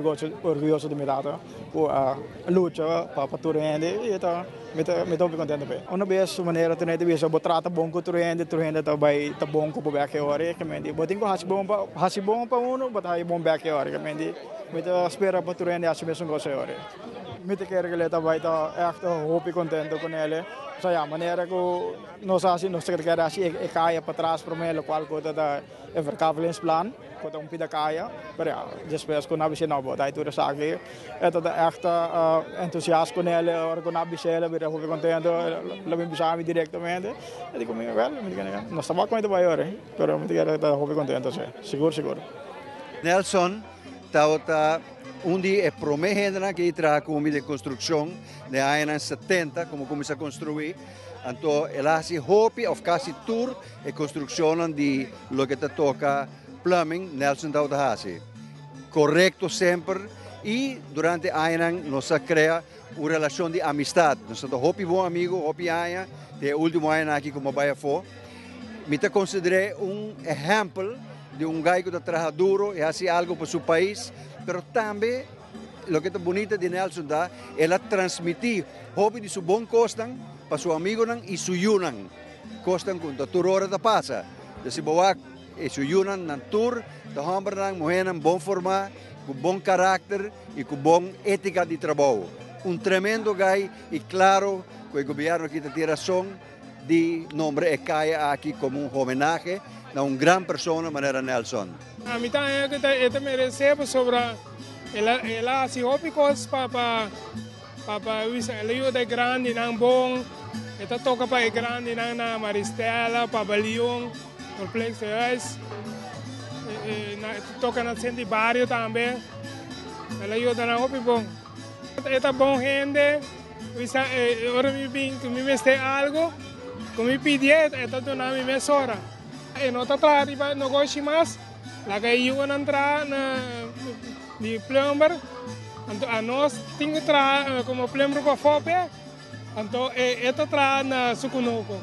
Orgulloso de mi dato, lucha para turende e tá me tô contente bem. Uma vez maneira tu nem vez eu trata bom com turende tá vai tá bom com o back hora que me botin com hasi bom para uno, but hai bom back hora que me tô espera para turende assim mesmo gosto hora. Me te quero que ele tá vai tá echt hoop contente com ele. So ja, maneira que nós assim nós quer assim e caia para trás para mim, o qual coisa da verkavelingsplan. Kota pida kaya, maar ja, después con abishe na bo, dai tu resake, eta da echt entusiasmo con ele, ora con abishe ele, vira hope contento, la mi bisami direttamente, e dico mi well, mi dicono, non stava come vai ora, però mi dicono da hope contento, sì, sicuro. Nelson, tauta undi e promehedra que tra como de construção de anos 70, como começa a construir. Então, ela assim hope of casi tour e construção de lo que te toca plumbing, Nelson tauta hasi. Correcto sempre e durante anos nós cria uma relação de amistade. Nós somos hope bom amigo, hope aia, de último ano aqui como vai for. Me te considerei exemplo de gajo que trabalha duro e faz algo para seu país, pero também o que é bonito de Nelson da ela transmitir hobby de seu bom costan para seu amigo e seu yunan costan com a tour hora da passa de se boa e seu yunan na tour da homem nang mohenan bom forma com bom caráter e com bom ética de trabalho tremendo gai e claro que o governo aqui tem razão de nome e caia aqui como homenagem a grande pessoa, maneira Nelson. A mim também eu me recebo sobre ela se opicos para ela é grande não bom, ela toca para grande não na Maristela, para Balion, complexo toca na centro barrio também, ela ajuda na opi bom. Ela bom gente, ora me vim, me meste algo, como me pedi, ela dona me mesora. E não está atrás, não gosto mais. Lá que eu não entrar de plumber, então a nós tem que entrar como plumber para fora, então é atrás na Sucunoco.